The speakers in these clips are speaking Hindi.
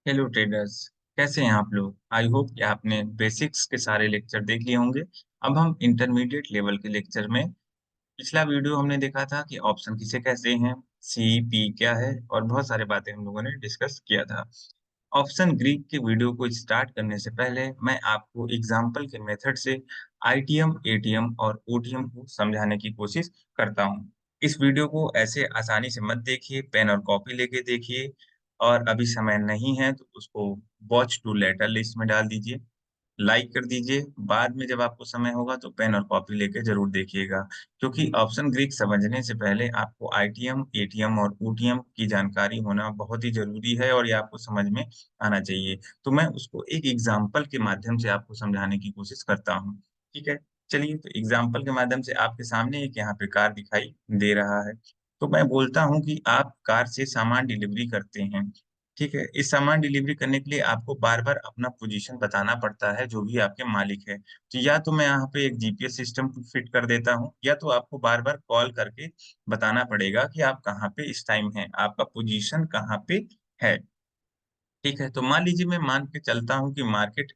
Hello traders. कैसे हैं आप लोग? आई होप कि आपने बेसिक्स के सारे लेक्चर देख लिए होंगे। अब हम इंटरमीडिएट लेवल के लेक्चर में पिछला वीडियो हमने देखा था कि ऑप्शन किसे कहते हैं, सी पी क्या है और बहुत सारी बातें हम लोगों ने डिस्कस किया था। ऑप्शन ग्रीक के वीडियो को स्टार्ट करने से पहले मैं आपको एग्जाम्पल के मेथड से आईटीएम, एटीएम और ओटीएम को समझाने की कोशिश करता हूँ। इस वीडियो को ऐसे आसानी से मत देखिए, पेन और कॉपी लेके देखिए। और अभी समय नहीं है तो उसको वॉच टू लेटर लिस्ट में डाल दीजिए, लाइक कर दीजिए। बाद में जब आपको समय होगा तो पेन और कॉपी लेके ज़रूर देखिएगा, क्योंकि ऑप्शन ग्रीक समझने से पहले आपको आईटीएम, एटीएम और ओटीएम की जानकारी होना बहुत ही ज़रूरी है और ये आपको समझ में आना चाहिए। तो मैं उसको एक एग्ज़ाम्पल के माध्यम से आपको समझाने की कोशिश करता हूँ। ठीक है? चलिए, तो एग्ज़ाम्पल के माध्यम से आपके सामने एक यहाँ पे कार दिखाई दे रहा है। तो मैं बोलता हूँ कि आप कार से सामान डिलीवरी करते हैं। ठीक है? इस सामान डिलीवरी करने के लिए आपको बार-बार अपना पोज़ीशन बताना पड़ता है, जो भी आपके मालिक हैं। तो या तो मैं यहाँ पे एक जीपीएस सिस्टम फिट कर देता हूँ, या तो आपको बार-बार कॉल करके बताना पड़ेगा कि आप कहाँ पे इस टाइम हैं, आपका पोज़ीशन कहाँ पे है। ठीक है? तो मान लीजिए मैं मान के चलता हूँ कि मार्केट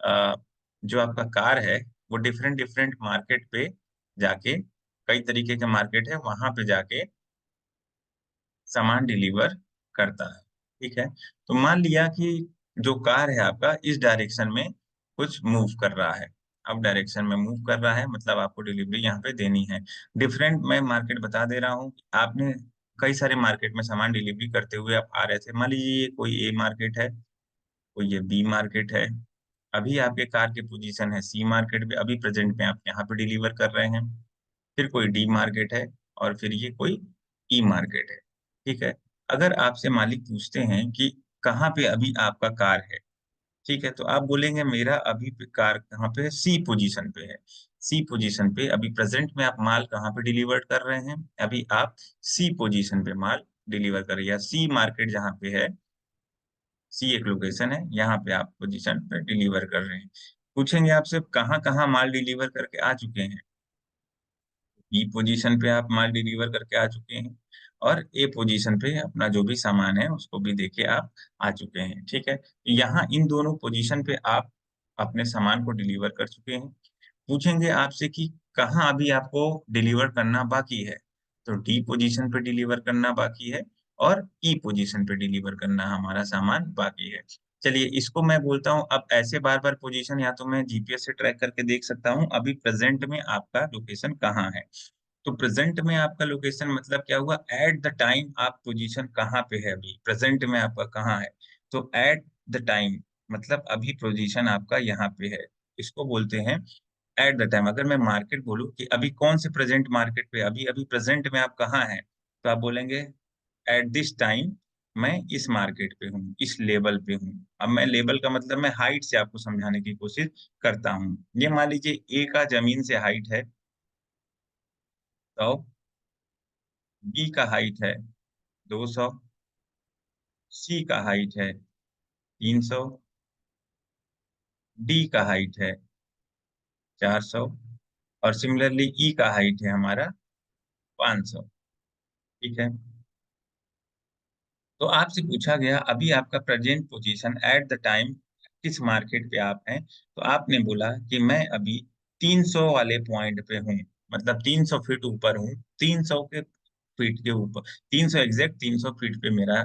अ, जो आपका कार है, वो डिफरेंट-डिफरेंट मार्केट पे जाके, कई तरीके के मार्केट है, वहाँ पे जाके सामान डिलीवर करता है, ठीक है? तो मान लिया कि जो कार है आपका इस डायरेक्शन में कुछ मूव कर रहा है, अप डायरेक्शन में मूव कर रहा है, मतलब आपको डिलीवरी यहाँ पे देनी है। डिफरेंट मैं मार्केट बता दे रहा हूँ, आपने कई सारे मार्केट में सामान डिलीवरी करते हुए आप आ रहे थे। मान लीजिए ये कोई ए मार्केट है, कोई ये बी मार्केट है। अभी आपके कार की पोज़ीशन है सी मार्केट में, अभी प्रेज़ेंट में आप यहाँ पे डिलीवर कर रहे हैं। फिर कोई डी मार्केट है और फिर ये कोई ई मार्केट है, ठीक है? अगर आपसे मालिक पूछते हैं कि कहाँ पे अभी आपका कार है, ठीक है? तो आप बोलेंगे मेरा अभी कार कहाँ पे है? सी पोज़ीशन पे है। सी पोज़ीशन पे अभी प्रेज़ेंट में आप माल कहाँ पे डिलीवर कर रहे हैं? अभी आप सी पोज़ीशन पे माल डिलीवर कर रहे हैं, या सी मार्केट जहाँ पे है, सी एक लोकेशन है, यहाँ पे आप पोज़ीशन पे डिलीवर कर रहे हैं। पूछेंगे आपसे कहाँ-कहाँ माल डिलीवर करके आ चुके हैं? बी पोजीशन पे आप माल डिलीवर करके आ चुके हैं और ए पोजीशन पे अपना जो भी सामान है उसको भी देके आप आ चुके हैं, ठीक है? यहाँ इन दोनों पोजीशन पे आप अपने सामान को डिलीवर कर चुके हैं। पूछेंगे आपसे कि कहाँ अभी आपको डिलीवर करना बाकी है? तो डी पोजीशन पे डिलीवर करना बाकी है और ई पोजीशन पे डिलीवर करना हमारा सामान बाकी है। चलिए, इसको मैं बोलता हूँ, अब ऐसे बार-बार पोजीशन या तो मैं जीपीएस से ट्रैक करके देख सकता हूँ, अभी प्रेज़ेंट में आपका लोकेशन कहाँ है। तो प्रेज़ेंट में आपका लोकेशन मतलब क्या हुआ? एट द टाइम आप पोज़ीशन कहाँ पे है अभी? प्रेज़ेंट में आपका कहाँ है? तो एट द टाइम मतलब अभी पोज़ीशन आपका यहाँ पे है। इसको बोलते हैं एट द टाइम। अगर मैं मार्केट बोलूँ कि अभी कौन से प्रेज़ेंट मार्केट पे, अभी अभी प्रेज़ेंट में आप कहाँ हैं? तो आप बोलेंगे एट दिस टाइम मैं इस मार्केट पे हूँ, इस लेवल पे हूँ। अब मैं लेवल का मतलब मैं हाइट से आपको समझाने की कोशिश करता हूँ। ये मान लीजिए ए का ज़मीन से हाइट है 100, बी का हाइट है 200, सी का हाइट है 300, डी का हाइट है 400 और सिमिलरली ई का हाइट है हमारा 500, ठीक है? तो आपसे पूछा गया अभी आपका present position at the time किस मार्केट पे आप हैं? तो आपने बोला कि मैं अभी 300 वाले पॉइंट पे हूँ, मतलब 300 फीट ऊपर हूँ, 300 के फीट के ऊपर, 300 एग्ज़ैक्ट 300 फीट पे मेरा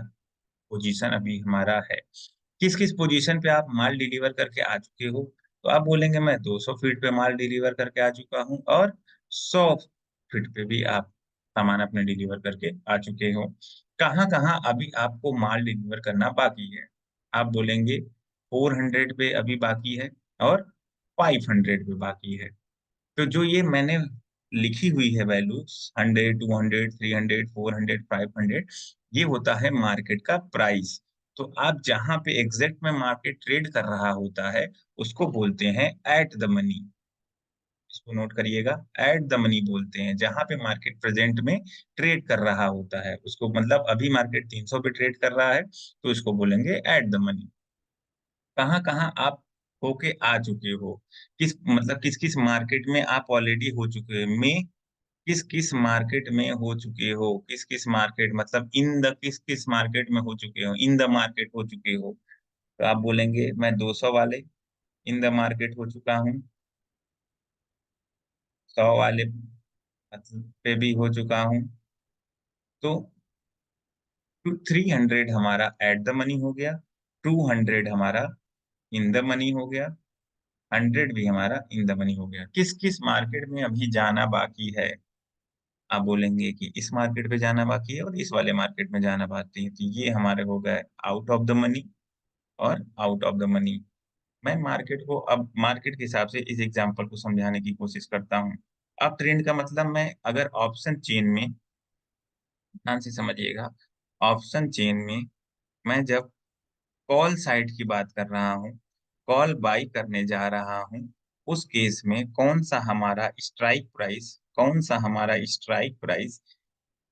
पोजीशन अभी हमारा है। किस-किस पोजीशन पे आप माल डिलीवर करके आ चुके हो? तो आप बोलेंगे मैं 200 फीट पे माल डिलीवर करके आ चुका हूँ और 100 फीट पे भी आप सामान अपने डिलीवर करके आ चुके हो। कहाँ-कहाँ अभी आपको माल डिलीवर करना बाकी है? आप बोलेंगे 400 पे अभी बाकी है और 500 पे बाकी है। तो जो ये मैंने लिखी हुई है वैल्यूज़ 100, 200, 300, 400, 500, ये होता है मार्केट का प्राइस। तो आप जहाँ पे एग्ज़ैक्ट में मार्केट ट्रेड कर रहा होता है, उसको बोलते हैं एट द मनी। इसको नोट करिएगा, एट द मनी बोलते हैं, जहाँ पे मार्केट प्रेज़ेंट में ट्रेड कर रहा होता है, उसको मतलब अभी मार्केट 300 पे ट्रेड कर रहा है, तो इसको बोलेंगे एट द मनी। कहाँ-कहाँ आप होके आ चुके हो? किस मतलब किस-किस मार्केट में आप ऑलरेडी हो चुके हो? किस-किस मार्केट में हो चुके हो? किस-किस मार्केट मतलब इन द किस-किस मार्केट में हो चुके हो? इन द मार्केट हो चुके हो? तो आप बोलेंगे मैं 200 वाले इन द मार्केट हो चुका हूँ, 100 वाले मतलब पे भी हो चुका हूँ। तो 300 हमारा एट द मनी हो गया, 200 हमारा इन द मनी हो गया, 100 भी हमारा इन द मनी हो गया। किस किस मार्केट में अभी जाना बाकी है? आप बोलेंगे कि इस मार्केट पे जाना बाकी है और इस वाले मार्केट में जाना बाकी है। तो ये हमारे हो गए आउट ऑफ द मनी और आउट ऑफ द मनी। मैं मार्केट को अब मार्केट के हिसाब से इस एग्जांपल को समझाने की कोशिश करता हूँ। अब ट्रेंड का मतलब मैं अगर ऑप्शन चेन में, ध्यान से समझिएगा, ऑप्शन चेन में मैं जब कॉल साइड की बात कर रहा हूँ, कॉल बाय करने जा रहा हूँ, उस केस में कौन सा हमारा strike price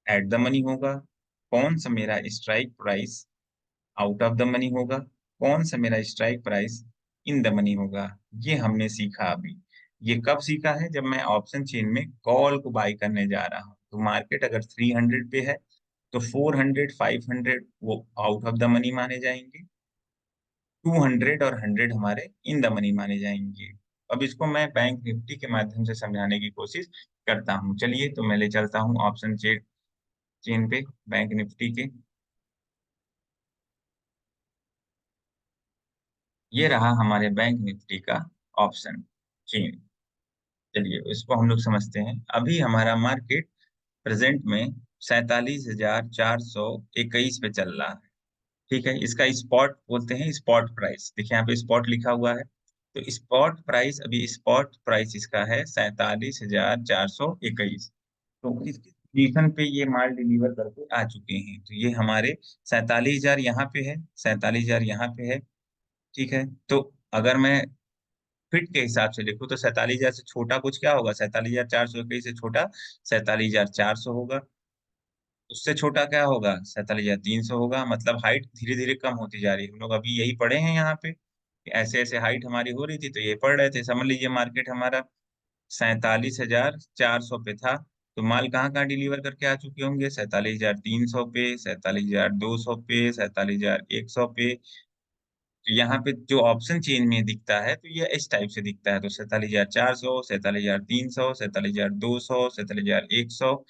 at the money होगा, कौन सा मेरा strike price out of the money होगा, कौन सा मेरा strike price in the money होगा। ये हमने सीखा अभी। ये कब सीखा है? जब मैं ऑप्शन चेन में कॉल को बाय करने जा रहा हूँ। तो मार्केट अगर 300 पे है तो 400 500 वो आउट ऑफ द मनी माने जाएंगे, 200 और 100 हमारे इन द मनी माने जाएंगे। अब इसको मैं बैंक निफ्टी के माध्यम से समझाने की कोशिश करता हूँ। चलिए तो मैं ले चलता हूँ ऑप्शन चेन पे बैंक निफ्टी के। ये रहा हमारे बैंक निफ्टी का ऑप्शन चेन। चलिए इसको हम लोग समझते हैं। अभी हमारा मार्केट प्रेजेंट में 47,421 पे चल रहा है। ठीक है, इसका स्पॉट बोलते हैं, स्पॉट प्राइस। देखिए यहाँ पे स्पॉट लिखा हुआ है। तो स्पॉट प्राइस, अभी स्पॉट प्राइस इसका है 47,421। तो इस पोजीशन पे ये माल डिलीवर करके आ चुके हैं। तो ये हमारे 47,000 यहाँ पे है, 47,000 यहाँ पे है। ठीक है, तो अगर मैं फिट के हिसाब से देखूँ तो 47,000 से छोटा कुछ क्या होगा? 47,421 से छोटा 47,400 होगा। उससे छोटा क्या होगा? 47,300 होगा। मतलब हाइट धीरे धीरे कम होती जा रही है। हम लोग अभी यही पढ़े हैं यहाँ पे कि ऐसे ऐसे हाइट हमारी हो रही थी, तो ये पढ़ रहे थे। समझ लीजिए मार्केट हमारा 47,400 पे था। तो माल कहाँ कहाँ डिलीवर करके आ चुके होंगे? 47,300 पे, 47,200 पे, 47,100 पे। तो यहाँ पे जो ऑप्शन चेन में दिखता है तो ये इस टाइप से दिखता है। तो 47,400, 47,300, 47,200, 47,100।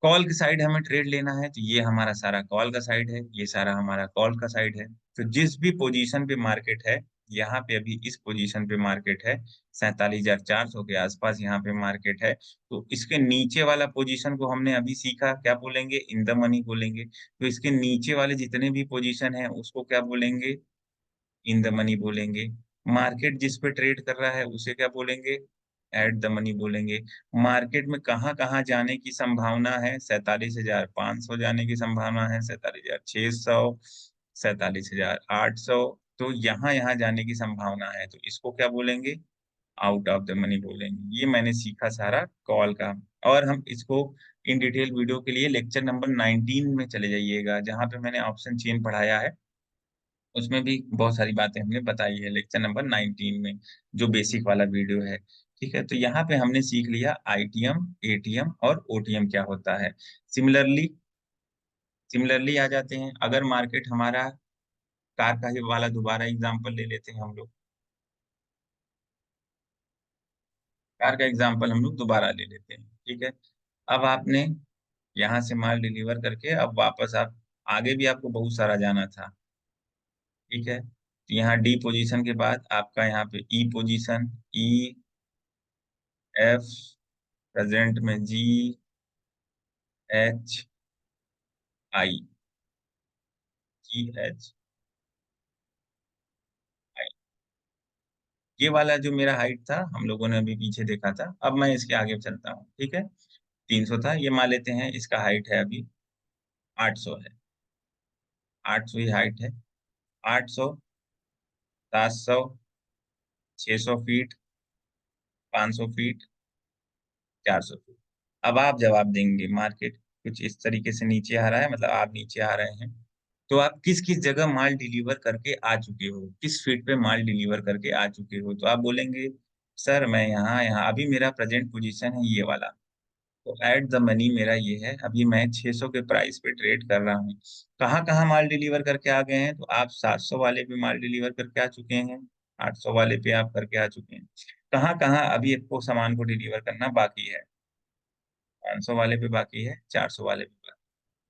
कॉल की साइड हमें ट्रेड लेना है तो ये हमारा सारा कॉल का साइड है, ये सारा हमारा कॉल का साइड है। तो जिस भी पोजीशन पे मार्केट है, यहाँ पे अभी इस पोजीशन पे मार्केट है 47,400 के आसपास यहाँ पे मार्केट है। तो इसके नीचे वाला पोजीशन को हमने अभी सीखा, क्या बोलेंगे? इन द मनी बोलेंगे। तो इसके नीचे वाले जितने भी पोजीशन है उसको क्या बोलेंगे? इन द मनी बोलेंगे। मार्केट जिस पे ट्रेड कर रहा है उसे क्या बोलेंगे? एट द मनी बोलेंगे। मार्केट में कहाँ कहाँ जाने की संभावना है? 47,500 जाने की संभावना है, 47,600, 47,800। तो यहाँ यहाँ जाने की संभावना है, तो इसको क्या बोलेंगे? आउट ऑफ द मनी बोलेंगे। ये मैंने सीखा सारा कॉल का। और हम इसको इन डिटेल वीडियो के लिए लेक्चर नंबर 19 में चले जाइएगा, जहाँ पे मैंने ऑप्शन चेन पढ़ाया है। उसमें भी बहुत सारी बातें हमने बताई है लेक्चर नंबर 19 में, जो बेसिक वाला वीडियो है। ठीक है, तो यहाँ पे हमने सीख लिया आईटीएम, एटीएम और ओटीएम क्या होता है। सिमिलरली सिमिलरली आ जाते हैं। अगर मार्केट हमारा कार का ही वाला दोबारा एग्जांपल ले लेते हैं हम लोग। कार का एग्जांपल हम लोग दोबारा ले लेते हैं। ठीक है, अब आपने यहाँ से माल डिलीवर करके अब वापस आप आगे भी आपको बहुत सारा जाना था। ठीक है, तो यहाँ डी पोजीशन के बाद आपका यहाँ पे ई पोजीशन, ई, एफ, प्रेजेंट में जी, H, I, ji H I. ये वाला जो मेरा हाइट था हम लोगों ने अभी पीछे देखा था। अब मैं इसके आगे चलता हूँ। ठीक है, 300 था, ये मान लेते हैं इसका हाइट है अभी 800 है। 800 ही हाइट है। 800, 700, 600 फीट, 500 फीट, 400 फीट। अब आप जवाब देंगे मार्केट कुछ इस तरीके से नीचे आ रहा है, मतलब आप नीचे आ रहे हैं। तो आप किस किस जगह माल डिलीवर करके आ चुके हो, किस फीट पे माल डिलीवर करके आ चुके हो? तो आप बोलेंगे सर मैं यहाँ यहाँ अभी मेरा प्रेजेंट पोजीशन है ये वाला। तो एट द मनी मेरा ये है, अभी मैं 600 के प्राइस पे ट्रेड कर रहा हूँ। कहाँ-कहाँ माल डिलीवर करके आ गए हैं? तो आप 700 वाले पे माल डिलीवर करके आ चुके हैं, 800 वाले पे आप करके आ चुके हैं। कहाँ-कहाँ अभी आपको सामान को डिलीवर करना बाकी है? 500 वाले पे बाकी है, 400 वाले पे बाकी है।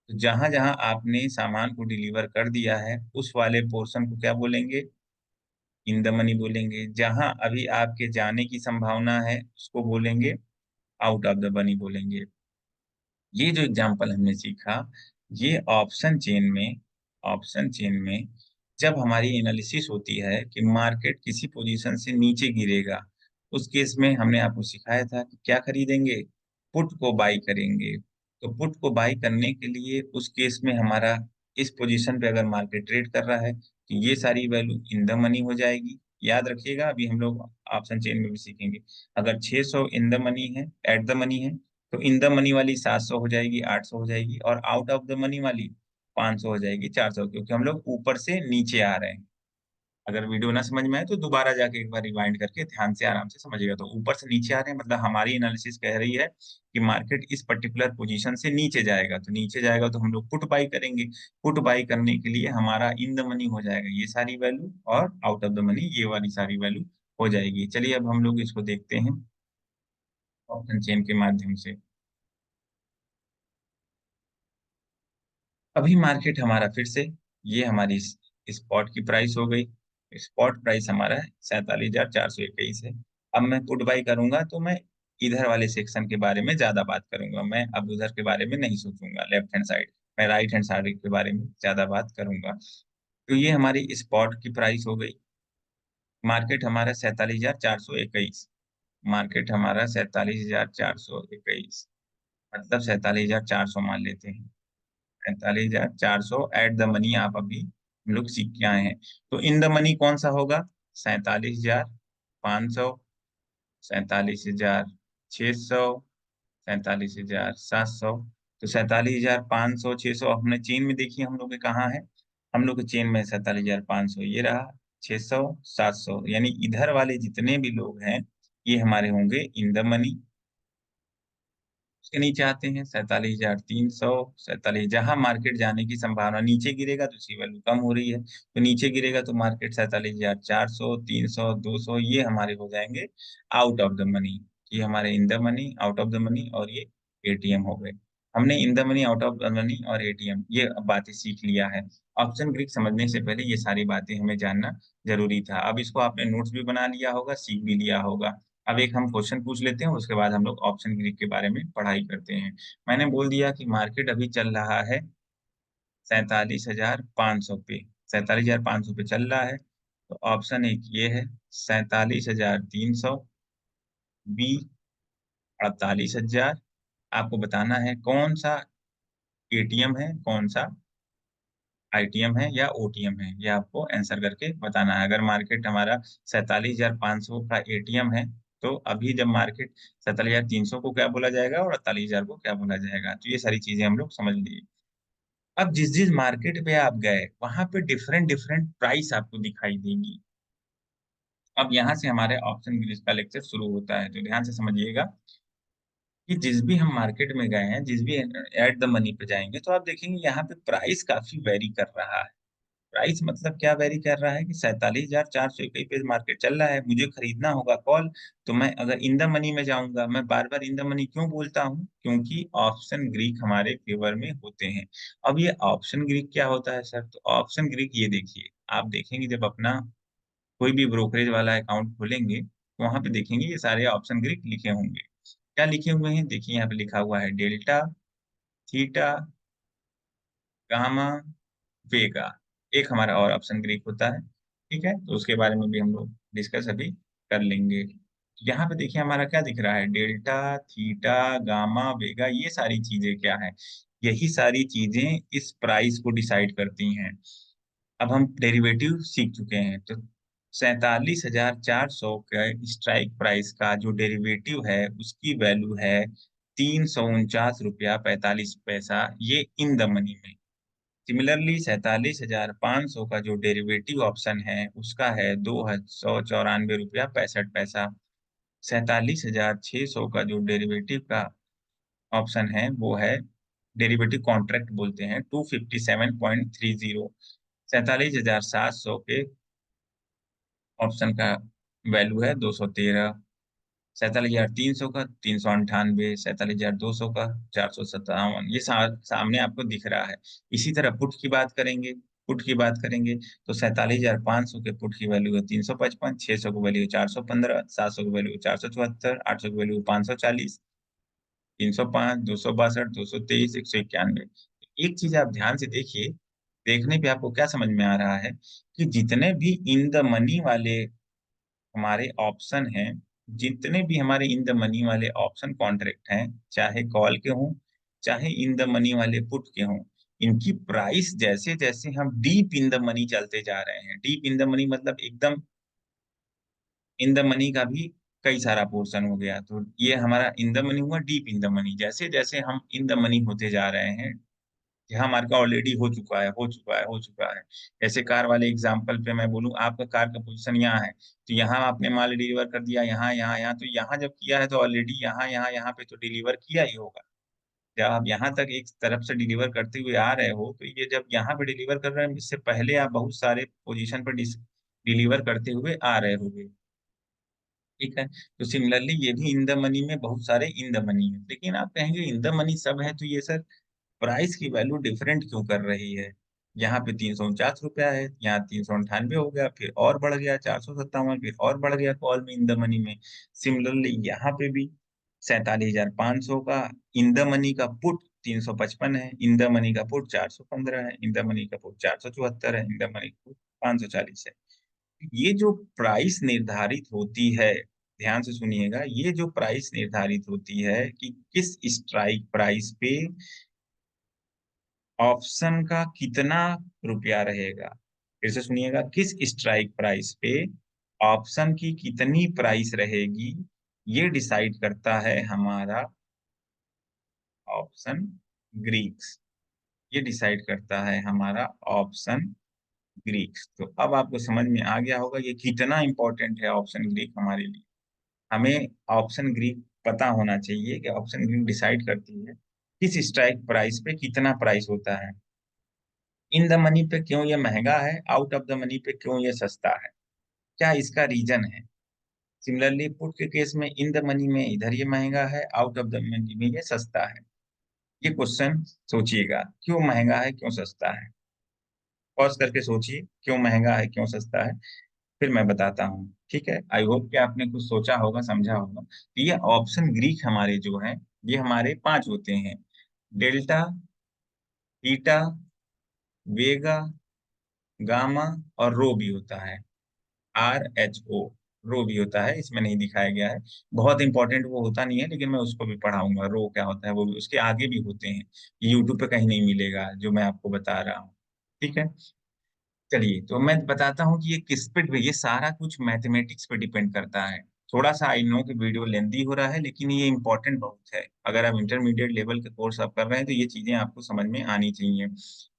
तो जहाँ-जहाँ आपने सामान को डिलीवर कर दिया है, उस वाले पोर्शन को क्या बोलेंगे? इन द मनी बोलेंगे। जहाँ अभी आपके जाने की संभावना है, उसको बोलेंगे आउट ऑफ द मनी बोलेंगे। ये जो एग्जाम्पल हमने सीखा, ये ऑप्शन चेन में जब हमारी एनालिसिस होती है कि मार्केट किसी पोजीशन से नीचे गिरेगा, उस केस में हमने आपको सिखाया था कि क्या खरीदेंगे? पुट को बाय करेंगे। तो पुट को बाय करने के लिए उस केस में हमारा इस पोजीशन पे अगर मार्केट ट्रेड कर रहा है, तो ये सारी वैल्यू इन द मनी हो जाएगी। याद रखिएगा, अभी हम लोग ऑप्शन चेन में भी सीखेंगे। अगर 600 इन द मनी है, एट द मनी है, तो इन द मनी वाली 700 हो जाएगी, 800 हो जाएगी और आउट ऑफ द मनी वाली 500 हो जाएगी, 400, क्योंकि हम लोग ऊपर से नीचे आ रहे हैं। अगर वीडियो ना समझ में आए तो दोबारा जाके एक बार रिवाइंड करके ध्यान से आराम से समझिएगा। तो ऊपर से नीचे आ रहे हैं मतलब हमारी एनालिसिस कह रही है कि मार्केट इस पर्टिकुलर पोजीशन से नीचे जाएगा, तो नीचे जाएगा तो हम लोग पुट बाय करेंगे। पुट बाय करने के लिए हमारा इन द मनी हो जाएगा ये सारी वैल्यू और आउट ऑफ द मनी ये वाली सारी वैल्यू हो जाएगी। चलिए अब हम लोग इसको देखते हैं ऑप्शन चेन के माध्यम से। अभी मार्केट हमारा फिर से ये हमारी स्पॉट की प्राइस हो गई। स्पॉट प्राइस हमारा 47,421 है। अब मैं पुट बाई करूंगा तो मैं इधर वाले सेक्शन के बारे में ज्यादा बात करूंगा, मैं अब उधर के बारे में नहीं सोचूंगा लेफ्ट हैंड साइड, मैं राइट हैंड साइड के बारे में ज्यादा बात करूंगा। तो ये हमारी स्पॉट की प्राइस हो गई। मार्केट हमारा 47,421, मार्केट हमारा 47,421 मतलब 47,400 मान लेते हैं। 45,400 एट द मनी आप अभी हम लोग सीख के आए हैं। तो इन द मनी कौन सा होगा? 47,500, 47,600, 47,700। तो 47,500, 600 हमने चेन में देखिए हम लोग के कहाँ है? हम लोग के चेन में 47,500 ये रहा, 600, 700 यानी इधर वाले जितने भी लोग हैं ये हमारे होंगे इन द मनी। उसके नीचे आते हैं 47,300, 47 जहां मार्केट जाने की संभावना, नीचे गिरेगा तो उसकी वैल्यू कम हो रही है, तो नीचे गिरेगा तो मार्केट 47,400, 300, 200 ये हमारे हो जाएंगे आउट ऑफ द मनी। ये हमारे in the money, out of the money और ये एटीएम हो गए। हमने in the money, out of the money और एटीएम ये बातें सीख लिया है। ऑप्शन ग्रीक समझने से पहले ये सारी बातें हमें जानना जरूरी था। अब इसको आपने नोट्स भी बना लिया होगा, सीख भी लिया होगा। अब एक हम क्वेश्चन पूछ लेते हैं, उसके बाद हम लोग ऑप्शन ग्रीक के बारे में पढ़ाई करते हैं। मैंने बोल दिया कि मार्केट अभी चल रहा है 47,500 पे, 47,500 पे चल रहा है। तो ऑप्शन एक ये है 47,300, बी 48,000। आपको बताना है कौन सा एटीएम है, कौन सा आईटीएम है या ओटीएम है, ये आपको आंसर करके बताना है। अगर मार्केट हमारा 47,500 का एटीएम है, तो अभी जब मार्केट 47,300 को क्या बोला जाएगा और 48,000 को क्या बोला जाएगा, तो ये सारी चीजें हम लोग समझ लिए। अब जिस जिस मार्केट पे आप गए, वहां पे डिफरेंट डिफरेंट प्राइस आपको दिखाई देगी। अब यहाँ से हमारे ऑप्शन ग्रीक का लेक्चर शुरू होता है, तो ध्यान से समझिएगा कि जिस भी हम मार्केट में गए हैं, जिस भी एट द मनी पे जाएंगे, तो आप देखेंगे यहाँ पे प्राइस काफी वेरी कर रहा है। प्राइस मतलब क्या वेरी कर रहा है कि 47,400 पे मार्केट चल रहा है, मुझे खरीदना होगा कॉल। तो मैं अगर इन द मनी में जाऊंगा, मैं बार बार इन द मनी क्यों बोलता हूँ? क्योंकि ऑप्शन ग्रीक हमारे फेवर में होते हैं। अब ये ऑप्शन ग्रीक क्या होता है सर? तो ऑप्शन ग्रीक ये देखिए, आप देखेंगे जब अपना कोई भी ब्रोकरेज वाला अकाउंट खोलेंगे, तो वहां पे देखेंगे ये सारे ऑप्शन ग्रीक लिखे होंगे। क्या लिखे हुए हैं? देखिए यहाँ पे लिखा हुआ है डेल्टा, थीटा, गामा, वेगा। एक हमारा और ऑप्शन ग्रीक होता है, ठीक है, तो उसके बारे में भी हम लोग डिस्कस अभी कर लेंगे। यहाँ पे देखिए हमारा क्या दिख रहा है, डेल्टा, थीटा, गामा, वेगा, ये सारी चीजें क्या है? यही सारी चीजें इस प्राइस को डिसाइड करती हैं। अब हम डेरिवेटिव सीख चुके हैं, तो 47,400 के स्ट्राइक प्राइस का जो डेरिवेटिव है उसकी वैल्यू है 349 रुपया 45 पैसा, ये इन द मनी में। सिमिलरली 47,500 का जो डेरिवेटिव ऑप्शन है उसका है 294 रुपया 65 पैसा। 47,600 का जो डेरिवेटिव का ऑप्शन है वो है डेरिवेटिव कॉन्ट्रैक्ट बोलते हैं 257.30, 47,700 के ऑप्शन का वैल्यू है 213, 47,300 का 398, 47,200 का 457, ये सामने आपको दिख रहा है। इसी तरह पुट की बात करेंगे, पुट की बात करेंगे तो 47,500 के पुट की वैल्यू है 355, 600 की वैल्यू 415, 700 की वैल्यू 474, 800 की वैल्यू 540, 305, 262, 223, 191। एक चीज आप ध्यान से देखिए, देखने पे आपको क्या समझ में आ रहा है कि जितने भी इन द मनी वाले हमारे ऑप्शन हैं, जितने भी हमारे इन द मनी वाले ऑप्शन कॉन्ट्रैक्ट हैं, चाहे कॉल के हों, चाहे इन द मनी वाले पुट के हों, इनकी प्राइस जैसे जैसे हम डीप इन द मनी चलते जा रहे हैं, डीप इन द मनी मतलब एकदम इन द मनी का भी कई सारा पोर्शन हो गया, तो ये हमारा इन द मनी हुआ डीप इन द मनी। जैसे जैसे हम इन द मनी होते जा रहे हैं, यहाँ हमारे का ऑलरेडी हो चुका है, हो चुका है, हो चुका है। ऐसे कार वाले एग्जांपल पे मैं बोलूँ, आपका कार का पोजीशन यहाँ है, तो यहाँ आपने माल डिलीवर कर दिया, यहाँ यहाँ यहाँ, तो यहाँ जब किया है तो ऑलरेडी यहाँ यहाँ यहाँ पे तो डिलीवर किया ही होगा। जब आप यहाँ तक एक तरफ से डिलीवर करते हुए आ रहे हो, तो ये जब यहाँ पे डिलीवर कर रहे हैं, इससे पहले आप बहुत सारे पोजीशन पर डिलीवर करते हुए आ रहे होगे। ठीक है, तो सिमिलरली ये भी इन द मनी में बहुत सारे इन द मनी है, लेकिन आप कहेंगे इन द मनी सब है तो ये सर प्राइस की वैल्यू डिफरेंट क्यों कर रही है? यहाँ पे 349 रुपया है, यहाँ 398 हो गया, फिर और बढ़ गया 457, फिर और बढ़ गया कॉल में इन द मनी में। सिमिलरली यहाँ पे भी 47,500 का इन द मनी का पुट 355 है, इन द मनी का पुट 415 है, इन द मनी का पुट 474 है, इन द मनी का पुट 540 है। ये जो प्राइस निर्धारित होती है, ध्यान से सुनिएगा, ये जो प्राइस निर्धारित होती है कि किस स्ट्राइक प्राइस पे ऑप्शन का कितना रुपया रहेगा, फिर से सुनिएगा, किस स्ट्राइक प्राइस पे ऑप्शन की कितनी प्राइस रहेगी, ये डिसाइड करता है हमारा ऑप्शन ग्रीक्स, ये डिसाइड करता है हमारा ऑप्शन ग्रीक्स। तो अब आपको समझ में आ गया होगा ये कितना इंपॉर्टेंट है ऑप्शन ग्रीक हमारे लिए। हमें ऑप्शन ग्रीक पता होना चाहिए कि ऑप्शन ग्रीक डिसाइड करती है किस स्ट्राइक प्राइस पे कितना प्राइस होता है। इन द मनी पे क्यों ये महंगा है, आउट ऑफ द मनी पे क्यों ये सस्ता है, क्या इसका रीजन है? सिमिलरली पुट के केस में इन द मनी में इधर ये महंगा है, आउट ऑफ द मनी में ये सस्ता है। ये क्वेश्चन सोचिएगा, क्यों महंगा है क्यों सस्ता है, पॉज करके सोचिए क्यों महंगा है क्यों सस्ता है, फिर मैं बताता हूँ। ठीक है, आई होप कि आपने कुछ सोचा होगा, समझा होगा। तो ये ऑप्शन ग्रीक हमारे जो हैं, ये हमारे 5 होते हैं: डेल्टा, थीटा, वेगा, गामा और रो भी होता है, RHO, रो भी होता है, इसमें नहीं दिखाया गया है। बहुत इंपॉर्टेंट वो होता नहीं है, लेकिन मैं उसको भी पढ़ाऊंगा, रो क्या होता है वो भी, उसके आगे भी होते हैं। ये यूट्यूब पे कहीं नहीं मिलेगा जो मैं आपको बता रहा हूँ। ठीक है, चलिए तो मैं बताता हूँ कि ये किस पे, ये सारा कुछ मैथमेटिक्स पे डिपेंड करता है। थोड़ा सा आई नो कि वीडियो लेंदी हो रहा है, लेकिन ये इंपॉर्टेंट बहुत है। अगर आप इंटरमीडिएट लेवल के कोर्स आप कर रहे हैं तो ये चीजें आपको समझ में आनी चाहिए।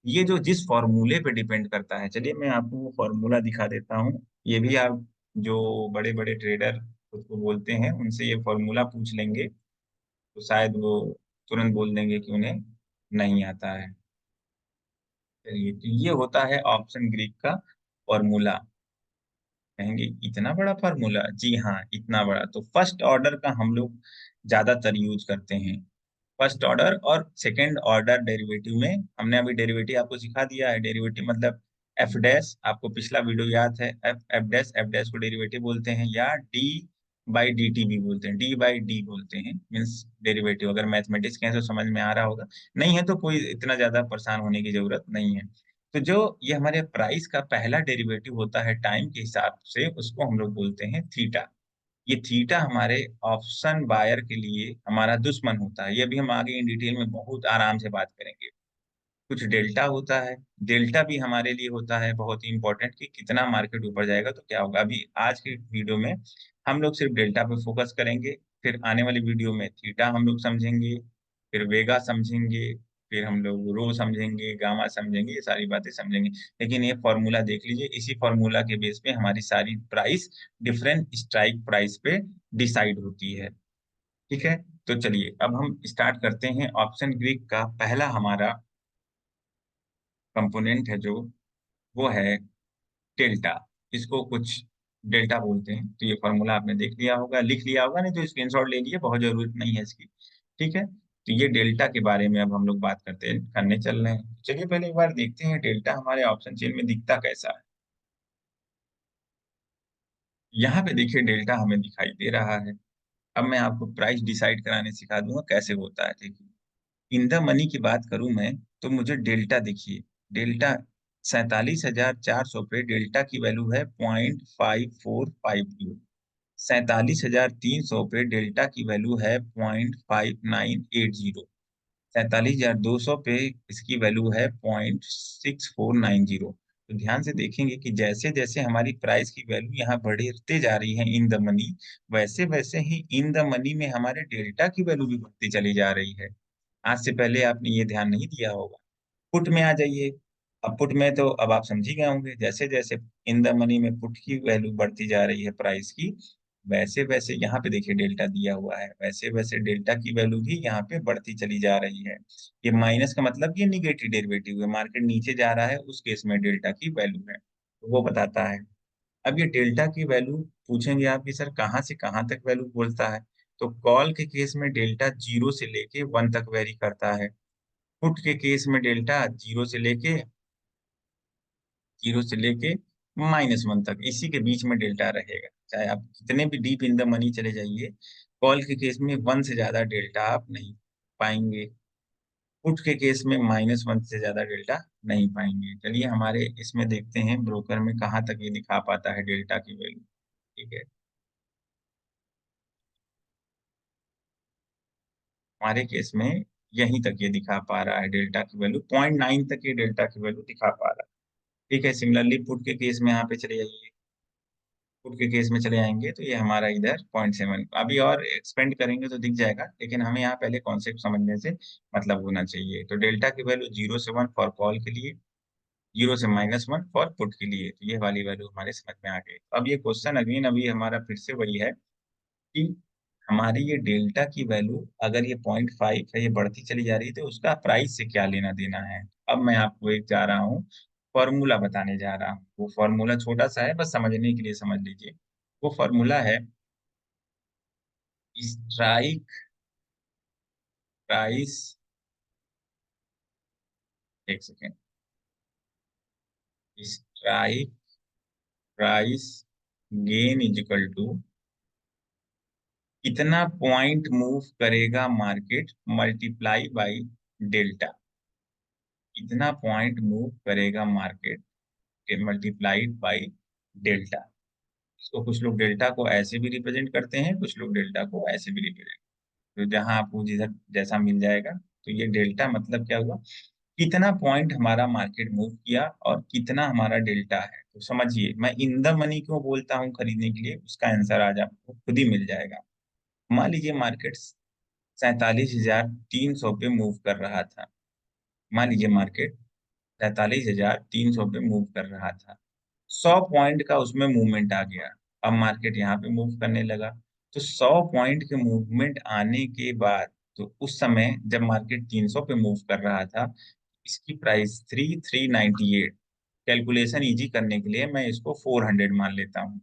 ये जो जिस फॉर्मूले पे डिपेंड करता है, चलिए मैं आपको वो फॉर्मूला दिखा देता हूँ। ये भी आप जो बड़े बड़े ट्रेडर खुद को बोलते हैं उनसे ये फॉर्मूला पूछ लेंगे तो शायद वो तुरंत बोल देंगे कि उन्हें नहीं आता है। चलिए, तो ये होता है ऑप्शन ग्रीक का फॉर्मूला। कहेंगे इतना बड़ा फार्मूला, जी हाँ इतना बड़ा। तो फर्स्ट ऑर्डर का हम लोग ज्यादातर यूज करते हैं। फर्स्ट ऑर्डर और सेकंड ऑर्डर डेरिवेटिव में हमने अभी डेरिवेटिव आपको सिखा दिया है। डेरिवेटिव मतलब एफ डैश, आपको पिछला वीडियो याद है, एफ एफ डैश को डेरिवेटिव बोलते हैं, या डी बाई डी टी भी बोलते हैं, डी बाई डी बोलते हैं, मीन्स डेरिवेटिव। अगर मैथमेटिक्स के हैं तो समझ में आ रहा होगा, नहीं है तो कोई इतना ज्यादा परेशान होने की जरूरत नहीं है। तो जो ये हमारे प्राइस का पहला डेरिवेटिव होता है टाइम के हिसाब से, उसको हम लोग बोलते हैं थीटा। ये थीटा हमारे ऑप्शन बायर के लिए हमारा दुश्मन होता है। ये भी हम आगे इन डिटेल में बहुत आराम से बात करेंगे। कुछ डेल्टा होता है, डेल्टा भी हमारे लिए होता है बहुत ही इंपॉर्टेंट कि कितना मार्केट ऊपर जाएगा तो क्या होगा। अभी आज के वीडियो में हम लोग सिर्फ डेल्टा पे फोकस करेंगे, फिर आने वाली वीडियो में थीटा हम लोग समझेंगे, फिर वेगा समझेंगे, फिर हम लोग रो समझेंगे, गामा समझेंगे, ये सारी बातें समझेंगे। लेकिन ये फॉर्मूला देख लीजिए, इसी फॉर्मूला के बेस पे हमारी सारी प्राइस डिफरेंट स्ट्राइक प्राइस पे डिसाइड होती है। ठीक है, तो चलिए अब हम स्टार्ट करते हैं। ऑप्शन ग्रीक का पहला हमारा कंपोनेंट है जो, वो है डेल्टा। इसको कुछ डेल्टा बोलते हैं। तो ये फॉर्मूला आपने देख लिया होगा, लिख लिया होगा, नहीं तो स्क्रीनशॉट ले लिए, बहुत जरूरत नहीं है इसकी। ठीक है, तो ये डेल्टा के बारे में अब हम लोग बात करने चल रहे हैं। चलिए पहले एक बार देखते हैं डेल्टा हमारे ऑप्शन चेन में दिखता कैसा है। यहाँ पे देखिए डेल्टा हमें दिखाई दे रहा है। अब मैं आपको प्राइस डिसाइड कराने सिखा दूंगा कैसे होता है। ठीक है, इन द मनी की बात करूं मैं, तो मुझे डेल्टा देखिए, डेल्टा 47,400 पे डेल्टा की वैल्यू है 0.5452। 47,300 पे डेल्टा की वैल्यू है 0.5980। 47,200 पे इसकी वैल्यू है 0.6490। तो ध्यान से देखेंगे कि जैसे जैसे हमारी प्राइस की वैल्यू यहाँ बढ़ते जा रही है इन द मनी, वैसे वैसे ही इन द मनी में हमारे डेल्टा की वैल्यू भी बढ़ती चली जा रही है। आज से पहले आपने ये ध्यान नहीं दिया होगा। पुट में आ जाइए। अब पुट में तो अब आप समझ ही गए होंगे, जैसे जैसे इन द मनी में पुट की वैल्यू बढ़ती जा रही है प्राइस की, वैसे वैसे यहाँ पे देखिए डेल्टा दिया हुआ है, वैसे वैसे डेल्टा की वैल्यू भी यहाँ पे बढ़ती चली जा रही है। ये माइनस का मतलब ये निगेटिव डेरिवेटिव है, मार्केट नीचे जा रहा है उस केस में डेल्टा की वैल्यू है, तो वो बताता है। अब ये डेल्टा की वैल्यू पूछेंगे आप कि सर कहाँ से कहाँ तक वैल्यू बोलता है। तो कॉल के केस में डेल्टा 0 से लेके 1 तक वेरी करता है। पुट के केस में डेल्टा जीरो से लेके -1 तक, इसी के बीच में डेल्टा रहेगा। चाहे आप कितने भी डीप इन द मनी चले जाइए, कॉल के केस में 1 से ज्यादा डेल्टा आप नहीं पाएंगे। पुट के केस में -1 से ज्यादा डेल्टा नहीं पाएंगे। चलिए हमारे इसमें देखते हैं ब्रोकर में कहाँ तक ये दिखा पाता है डेल्टा की वैल्यू। ठीक है, हमारे केस में यहीं तक ये दिखा पा रहा है डेल्टा की वैल्यू, 0.9 तक ये डेल्टा की वैल्यू दिखा पा रहा है। ठीक है, सिमिलरली पुट के केस में यहाँ पे चले जाइए, पुट के केस में चले आएंगे तो ये हमारा इधर 0.7, अभी और एक्सपेंड करेंगे तो दिख जाएगा, लेकिन हमें यहाँ पहले कॉन्सेप्ट समझने से मतलब होना चाहिए। तो डेल्टा की वैल्यू 0 से 1 फॉर कॉल के लिए, 0 से -1 फॉर पुट के लिए, तो ये वाली वैल्यू हमारे समझ में आ गई। अब ये क्वेश्चन अगेन अभी हमारा फिर से वही है कि हमारी ये डेल्टा की वैल्यू अगर ये 0.5 है, ये बढ़ती चली जा रही है, तो उसका प्राइस से क्या लेना देना है। अब मैं आपको एक जा रहा हूँ फॉर्मूला बताने जा रहा हूँ। वो फॉर्मूला छोटा सा है, बस समझने के लिए समझ लीजिए। वो फॉर्मूला है स्ट्राइक प्राइस, एक second, strike price gain is equal to कितना पॉइंट मूव करेगा मार्केट मल्टीप्लाई बाई डेल्टा। कितना पॉइंट मूव करेगा मार्केट के मल्टीप्लाइड बाई डेल्टा। इसको कुछ लोग डेल्टा को ऐसे भी रिप्रेजेंट करते हैं, कुछ लोग डेल्टा को ऐसे भी रिप्रेजेंट, तो जहां आपको जिधर जैसा मिल जाएगा। तो ये डेल्टा मतलब क्या हुआ, कितना पॉइंट हमारा मार्केट मूव किया और कितना हमारा डेल्टा है। तो समझिए मैं इन द मनी क्यों बोलता हूँ खरीदने के लिए, उसका आंसर आज आपको खुद ही मिल जाएगा। मान लीजिए मार्केट 47,300 पे मूव कर रहा था। मान लीजिए मार्केट 43,300 पे मूव कर रहा था, 100 पॉइंट का उसमें मूवमेंट आ गया। अब मार्केट यहाँ पे मूव करने लगा, तो 100 पॉइंट के मूवमेंट आने के बाद, तो उस समय जब मार्केट 300 पे मूव कर रहा था, इसकी प्राइस 3,398। कैलकुलेशन इजी करने के लिए मैं इसको 400 मान लेता हूँ।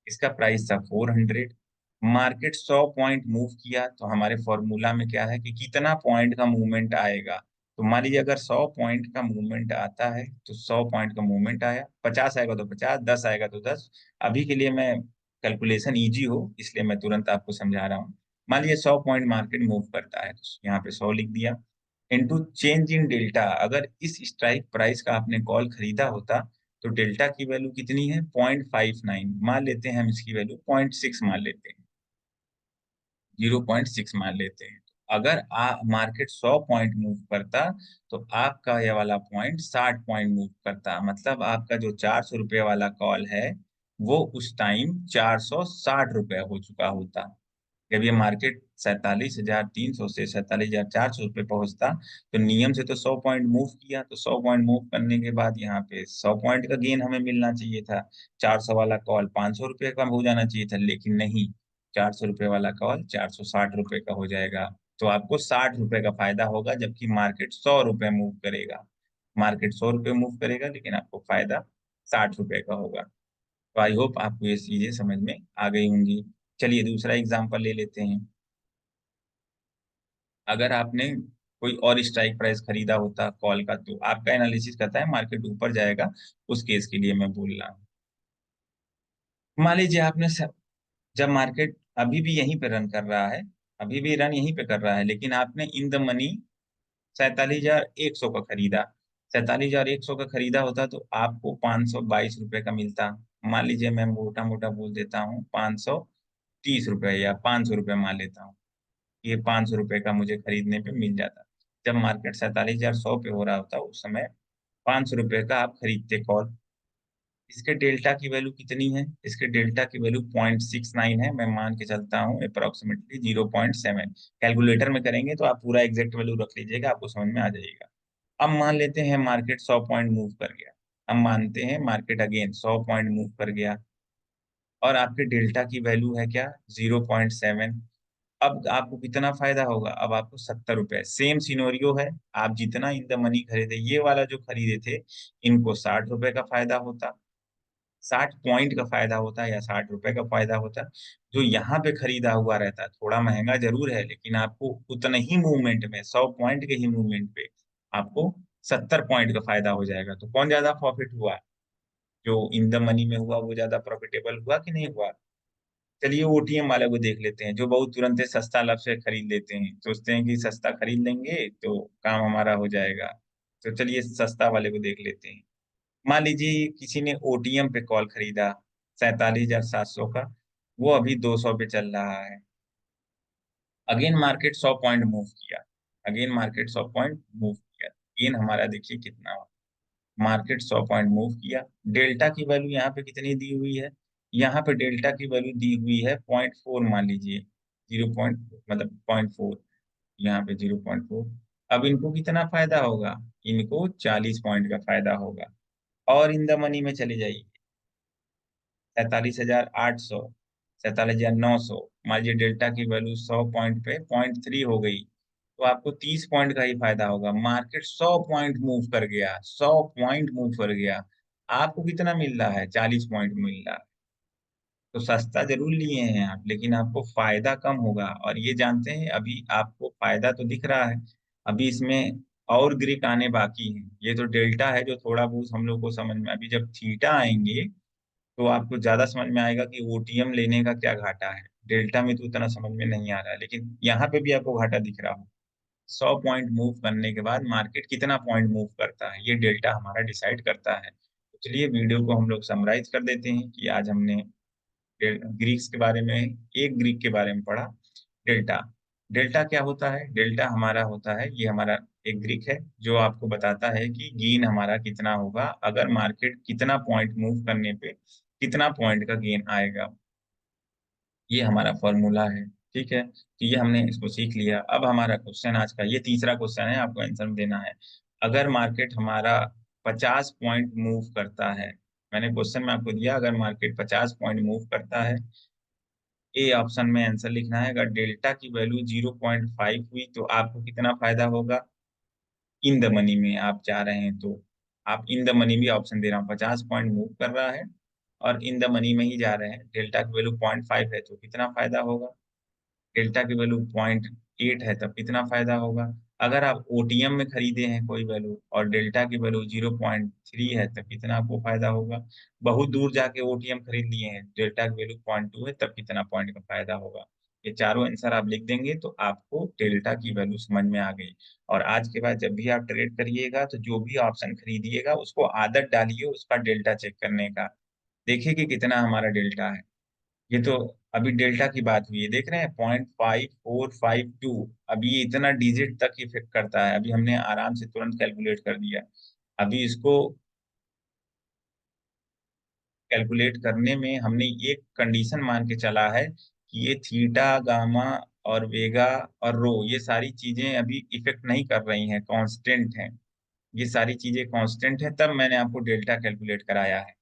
इसका प्राइस था 400। मार्केट 100 पॉइंट मूव किया, तो हमारे फॉर्मूला में क्या है कि कितना पॉइंट का मूवमेंट आएगा। तो मान लीजिए अगर 100 पॉइंट का मूवमेंट आता है, तो 100 पॉइंट का मूवमेंट आया, 50 आएगा तो 50, 10 आएगा तो 10। अभी के लिए मैं कैलकुलेशन इजी हो इसलिए मैं तुरंत आपको समझा रहा हूँ। मान लीजिए 100 पॉइंट मार्केट मूव करता है, तो यहाँ पे 100 लिख दिया, इनटू चेंज इन डेल्टा। अगर इस स्ट्राइक प्राइस का आपने कॉल खरीदा होता, तो डेल्टा की वैल्यू कितनी है, 0.59 मान लेते हैं हम, इसकी वैल्यू 0.6 मान लेते हैं, 0.6 मान लेते हैं। अगर मार्केट 100 पॉइंट मूव करता, तो आपका ये वाला पॉइंट 60 पॉइंट मूव करता, मतलब आपका जो 400 रुपये वाला कॉल है, वो उस टाइम 460 रुपये हो चुका होता। जब ये मार्केट 47,300 से 47,400 रुपये पहुंचता, तो नियम से तो 100 पॉइंट मूव किया, तो 100 पॉइंट मूव करने के बाद यहाँ पे 100 पॉइंट का गेन हमें मिलना चाहिए था। 400 वाला कॉल 500 रुपये का हो जाना चाहिए था, लेकिन नहीं, ₹400 वाला कॉल ₹460 का हो जाएगा। तो आपको ₹60 का फ़ायदा होगा, जबकि मार्केट ₹100 मूव करेगा। मार्केट ₹100 मूव करेगा, लेकिन आपको फ़ायदा ₹60 का होगा। तो आई होप आपको ये चीज़ें समझ में आ गई होंगी। चलिए दूसरा एग्ज़ाम्पल ले लेते हैं। अगर आपने कोई और स्ट्राइक प्राइस खरीदा होता कॉल का, तो आपका एनालिसिस कहता है मार्केट ऊपर जाएगा, उस केस के लिए मैं बोल रहा हूँ। मान लीजिए आपने जब मार्केट अभी भी यहीं पे रन कर रहा है, अभी भी रन यहीं पे कर रहा है, लेकिन आपने इन द मनी 47,100 का खरीदा। 47,100 का खरीदा होता तो आपको ₹522 का मिलता। मान लीजिए मैं मोटा-मोटा बोल देता हूँ ₹530 या ₹500 मान लेता हूँ। ये ₹500 का मुझे खरीदने पे मिल जाता। जब मार्केट 47,100 पे हो रहा होता, उस समय ₹500 का आप खरीदते कॉल। इसके डेल्टा की वैल्यू कितनी है? इसके डेल्टा की वैल्यू 0.69 है, मैं मान के चलता हूँ एप्रोक्सिमेटली 0.7। कैलकुलेटर में करेंगे तो आप पूरा एग्ज़ैक्ट वैल्यू रख लीजिएगा, आपको समझ में आ जाएगा। अब मान लेते हैं मार्केट 100 पॉइंट मूव कर गया। हम मानते हैं मार्केट अगेन 100 पॉइंट मूव कर गया और आपके डेल्टा की वैल्यू है क्या? 0.7। अब आपको कितना फ़ायदा होगा? अब आपको ₹70। सेम सिनेरियो है, आप जितना इन द मनी खरीदे, ये वाला जो खरीदे थे, इनको ₹60 का फ़ायदा होता। 60 पॉइंट का फ़ायदा होता है या ₹60 का फ़ायदा होता। जो यहाँ पे खरीदा हुआ रहता, थोड़ा महँगा ज़रूर है, लेकिन आपको उतने ही मूवमेंट में 100 पॉइंट के ही मूवमेंट पे आपको 70 पॉइंट का फ़ायदा हो जाएगा। तो कौन ज़्यादा प्रॉफ़िट हुआ? जो इन द मनी में हुआ वो ज़्यादा प्रॉफ़िटेबल हुआ कि नहीं हुआ? चलिए ओटीएम वाले को देख लेते हैं, जो बहुत तुरंत सस्ता लाभ से खरीद लेते हैं। सोचते हैं कि सस्ता खरीद लेंगे तो काम हमारा हो जाएगा। तो चलिए सस्ता वाले को देख लेते हैं। मान लीजिए किसी ने ओटीएम पे कॉल खरीदा 47,700 का, वो अभी 200 पे चल रहा है। अगेन मार्केट 100 पॉइंट मूव किया, अगेन मार्केट 100 पॉइंट मूव किया। गेन हमारा देखिए कितना हुआ। मार्केट 100 पॉइंट मूव किया। डेल्टा की वैल्यू यहाँ पे कितनी दी हुई है? यहाँ पे डेल्टा की वैल्यू दी हुई है 0.4 मान लीजिए। 0 पॉइंट मतलब 0.4, यहाँ पे 0.4। अब इनको कितना फ़ायदा होगा? इनको 40 पॉइंट का फ़ायदा होगा। और इन द मनी में चले जाइए। 47,800, 47,900, मान लीजिए डेल्टा की वैल्यू 100 पॉइंट पे 0.3 हो गई, तो आपको 30 पॉइंट का ही फ़ायदा होगा। मार्केट 100 पॉइंट मूव कर गया, 100 पॉइंट मूव कर गया। आपको कितना मिल रहा है? 40 पॉइंट मिल रहा है। तो सस्ता ज़रूर लिए हैं आप, लेकिन आपको फ़ायदा कम होगा और ये जानते हैं अभी आपको फ़ायदा तो दिख रहा है, अभी इसमें और ग्रीक आने बाकी हैं। ये तो डेल्टा है जो थोड़ा बहुत हम लोग को समझ में, अभी जब थीटा आएँगे तो आपको ज़्यादा समझ में आएगा कि ओटीएम लेने का क्या घाटा है। डेल्टा में तो उतना समझ में नहीं आ रहा है, लेकिन यहाँ पे भी आपको घाटा दिख रहा हो। 100 पॉइंट मूव करने के बाद मार्केट कितना पॉइंट मूव करता है, ये डेल्टा हमारा डिसाइड करता है। तो चलिए वीडियो को हम लोग समराइज़ कर देते हैं कि आज हमने ग्रीक्स के बारे में, एक ग्रीक के बारे में पढ़ा, डेल्टा। डेल्टा क्या होता है? डेल्टा हमारा होता है, ये हमारा एक ग्रीक है, जो आपको बताता है कि गेन हमारा कितना होगा, अगर मार्केट कितना पॉइंट मूव करने पे कितना पॉइंट का गेन आएगा। ये हमारा फ़ॉर्मूला है, ठीक है? तो ये हमने इसको सीख लिया। अब हमारा क्वेश्चन आज का ये तीसरा क्वेश्चन है, आपको आंसर देना है। अगर मार्केट हमारा 50 पॉइंट मूव करता है, मैंने क्वेश्चन में आपको दिया अगर मार्केट 50 पॉइंट मूव करता है, ए ऑप्शन में आंसर लिखना है। अगर डेल्टा की वैल्यू 0.5 हुई तो आपको कितना फ़ायदा होगा? इन द मनी में आप जा रहे हैं तो। आप इन द मनी भी ऑप्शन दे रहा हूँ, 50 पॉइंट मूव कर रहा है और इन द मनी में ही जा रहे हैं। डेल्टा की वैल्यू 0.5 है तो कितना फ़ायदा होगा? डेल्टा की वैल्यू 0.8 है तब कितना फ़ायदा होगा? अगर आप ओटीएम में खरीदे हैं कोई वैल्यू और डेल्टा की वैल्यू 0.3 है तब कितना आपको फ़ायदा होगा? बहुत दूर जाके ओटीएम खरीद लिए हैं, डेल्टा की वैल्यू 0.2 है तब कितना पॉइंट का फ़ायदा होगा? ये चारों आंसर आप लिख देंगे तो आपको डेल्टा की वैल्यू समझ में आ गई। और आज के बाद जब भी आप ट्रेड करिएगा तो जो भी ऑप्शन खरीदिएगा उसको आदत डालिए उसका डेल्टा चेक करने का। देखिए कि कितना हमारा डेल्टा है। ये तो अभी डेल्टा की बात हुई है, देख रहे हैं 0.5452, अभी ये इतना डिजिट तक इफ़ेक्ट करता है, अभी हमने आराम से तुरंत कैलकुलेट कर दिया। अभी इसको कैलकुलेट करने में हमने एक कंडीशन मान के चला है कि ये थीटा, गामा और वेगा और रो ये सारी चीज़ें अभी इफ़ेक्ट नहीं कर रही हैं, कांस्टेंट हैं। ये सारी चीज़ें कांस्टेंट हैं, तब मैंने आपको डेल्टा कैलकुलेट कराया है।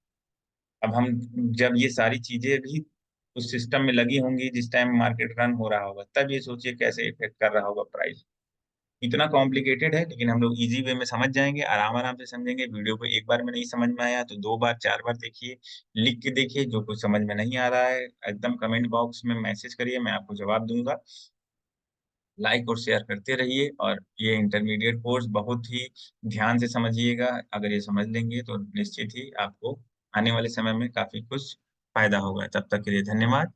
अब हम जब ये सारी चीज़ें भी उस सिस्टम में लगी होंगी जिस टाइम मार्केट रन हो रहा होगा, तब ये सोचिए कैसे इफ़ेक्ट कर रहा होगा प्राइस। इतना कॉम्प्लिकेटेड है, लेकिन हम लोग ईज़ी वे में समझ जाएँगे, आराम-आराम से समझेंगे। वीडियो को एक बार में नहीं समझ में आया तो 2 बार, 4 बार देखिए, लिख के देखिए, जो कुछ समझ में नहीं आ रहा है, एकदम कमेंट बॉक्स में मैसेज करिए, मैं आपको जवाब दूँगा। लाइक और शेयर करते रहिए और ये इंटरमीडिएट कोर्स बहुत ही ध्यान से समझिएगा। अगर ये समझ लेंगे तो निश्चित ही आपको आने वाले समय में काफ़ी कुछ फ़ायदा होगा। तब तक के लिए धन्यवाद।